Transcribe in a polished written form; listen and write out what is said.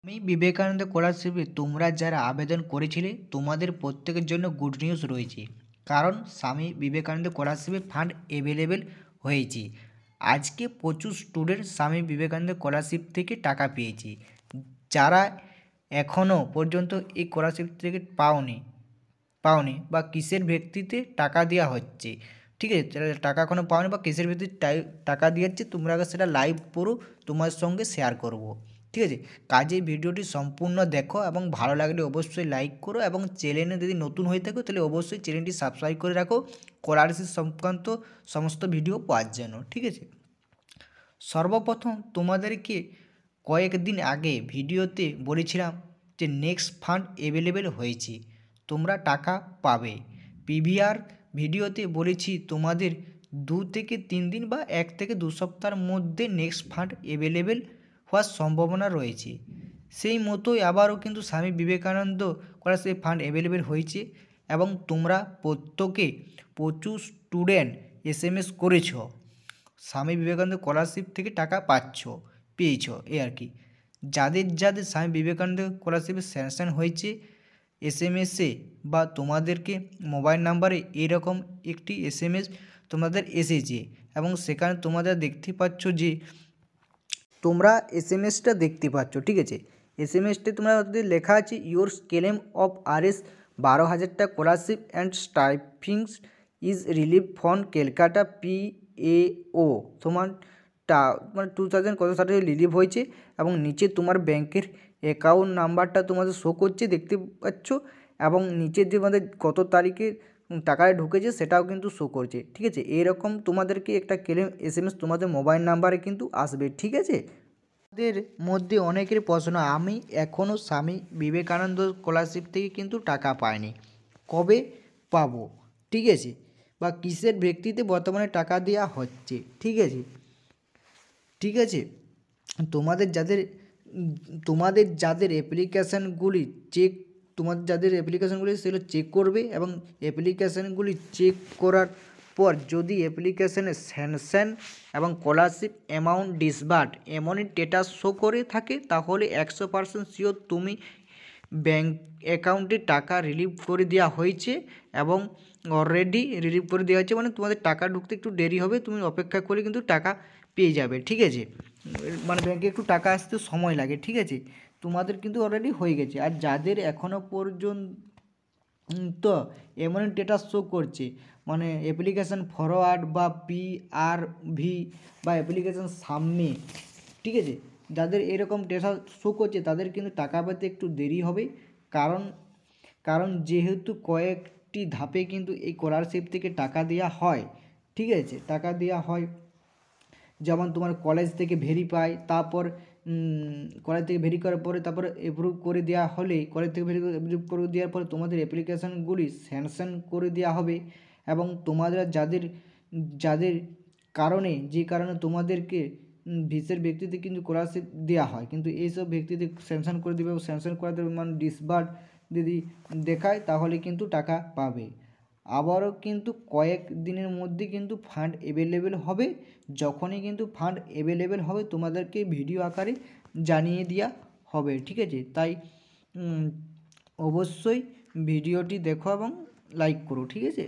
আমি বিবেকানন্দ স্কলারশিপে তোমরা যারা আবেদন করেছিলে তোমাদের প্রত্যেকের জন্য গুড নিউজ রয়েছে। কারণ স্বামী বিবেকানন্দ স্কলারশিপে ফান্ড অ্যাভেলেবেল হয়েছে। আজকে প্রচুর স্টুডেন্ট স্বামী বিবেকানন্দ স্কলারশিপ থেকে টাকা পেয়েছে। যারা এখনও পর্যন্ত এই স্কলারশিপ থেকে পাওনি বা কিসের ভিত্তিতে টাকা দেওয়া হচ্ছে, ঠিক আছে, যারা টাকা এখনও পাওনি বা কিসের ভিত্তিতে টাকা দিয়েছে তোমরা আগে সেটা লাইভ পুরো তোমার সঙ্গে শেয়ার করব, ঠিক আছে। কাজে ভিডিওটি সম্পূর্ণ দেখো এবং ভালো লাগলে অবশ্যই লাইক করো এবং চ্যানেলে যদি নতুন হয়ে থাকো তাহলে অবশ্যই চ্যানেলটি সাবস্ক্রাইব করে রাখো স্কলারশিপ সংক্রান্ত সমস্ত ভিডিও পাওয়ার জন্য, ঠিক আছে। সর্বপ্রথম তোমাদেরকে কয়েকদিন আগে ভিডিওতে বলেছিলাম যে নেক্সট ফান্ড অ্যাভেলেবেল হয়েছে, তোমরা টাকা পাবে। পিভিআর ভিডিওতে বলেছি তোমাদের 2 থেকে 3 দিন বা 1 থেকে 2 সপ্তাহের মধ্যে নেক্সট ফান্ড অ্যাভেলেবেল হওয়ার সম্ভাবনা রয়েছে। সেই মতোই আবারও কিন্তু Swami Vivekananda scholarship fund available হয়েছে এবং তোমরা প্রত্যেকে প্রচুর স্টুডেন্ট SMS করেছ, স্বামী বিবেকানন্দ স্কলারশিপ থেকে টাকা পেয়েছ এই আর কি। যাদের যাদের স্বামী বিবেকানন্দ স্কলারশিপে স্যাংশন হয়েছে SMS-এ বা তোমাদেরকে মোবাইল নাম্বারে এরকম একটি SMS তোমাদের এসেছে এবং সেখানে তোমাদের দেখতে পাচ্ছ যে তোমরা SMS-টা দেখতে পাচ্ছ, ঠিক আছে। SMS-তে তোমাদের লেখা আছে ইয়োর ক্লেম অফ RS 12,000 টাকা scholarship and stipends is relieve from Calcutta PAO তোমার মানে 2000 কত সালে রিলিভ হয়েছে এবং নিচে তোমার ব্যাংকের অ্যাকাউন্ট নাম্বারটা তোমাদের শো করছে দেখতে পাচ্ছ এবং নিচের যে আমাদের কত তারিখে টাকায় ঢুকেছে সেটাও কিন্তু শো করছে, ঠিক আছে। এরকম তোমাদেরকে একটা ক্লেম SMS তোমাদের মোবাইল নাম্বারে কিন্তু আসবে, ঠিক আছে। তাদের মধ্যে অনেকের প্রশ্ন, আমি এখনও স্বামী বিবেকানন্দ স্কলারশিপ থেকে কিন্তু টাকা পাইনি, কবে পাবো, ঠিক আছে, বা কিসের ভিত্তিতে বর্তমানে টাকা দেওয়া হচ্ছে, ঠিক আছে। ঠিক আছে, তোমাদের যাদের অ্যাপ্লিকেশানগুলি সেগুলো চেক করবে এবং অ্যাপ্লিকেশানগুলি চেক করার পর যদি অ্যাপ্লিকেশানে স্যাংশন এবং স্কলারশিপ অ্যামাউন্ট ডিসবার্ড এমনই স্ট্যাটাস শো করে থাকে তাহলে 100% শিওর তুমি ব্যাঙ্ক অ্যাকাউন্টে টাকা রিলিভ করে দেওয়া হয়েছে এবং অলরেডি রিলিভ করে দেওয়া হয়েছে, মানে তোমাদের টাকা ঢুকতে একটু দেরি হবে, তুমি অপেক্ষা করে কিন্তু টাকা পেয়ে যাবে, ঠিক আছে। মানে ব্যাঙ্কে একটু টাকা আসতে সময় লাগে, ঠিক আছে। তোমাদের কিন্তু অলরেডি হয়ে গেছে। আর যাদের এখনও পর্যন্ত এমন স্ট্যাটাস শো করছে মানে অ্যাপ্লিকেশান ফরওয়ার্ড বা PRV বা অ্যাপ্লিকেশান সাবমিট, ঠিক আছে, যাদের এরকম স্ট্যাটাস শো করছে তাদের কিন্তু টাকা পেতে একটু দেরি হবে। কারণ যেহেতু কয়েকটি ধাপে কিন্তু এই স্কলারশিপ থেকে টাকা দেওয়া হয়, ঠিক আছে, টাকা দেওয়া হয়। যেমন তোমার কলেজ থেকে ভেরিফাই, তারপর কলেজ থেকে ভেরি করার পরে তারপরে অ্যাপ্রুভ করে দেওয়া হলে কলেজ থেকে অ্যাপ্রুভ করে দেওয়ার পরে তোমাদের অ্যাপ্লিকেশানগুলি স্যাংশন করে দেওয়া হবে এবং তোমাদের যাদের যে কারণে তোমাদেরকে ভিসের ব্যক্তিতে কিন্তু স্কলারশিপ দেওয়া হয়, কিন্তু এইসব ব্যক্তিতে স্যাংশন করে দেবে, স্যাংশন করাতে মানে ডিসবার্ড যদি দেখায় তাহলে কিন্তু টাকা পাবে। আবারও কিন্তু কয়েক দিনের মধ্যে কিন্তু ফান্ড অ্যাভেলেবেল হবে। যখনই কিন্তু ফান্ড অ্যাভেলেবেল হবে তোমাদেরকে ভিডিও আকারে জানিয়ে দেওয়া হবে, ঠিক আছে। তাই অবশ্যই ভিডিওটি দেখো এবং লাইক করো, ঠিক আছে।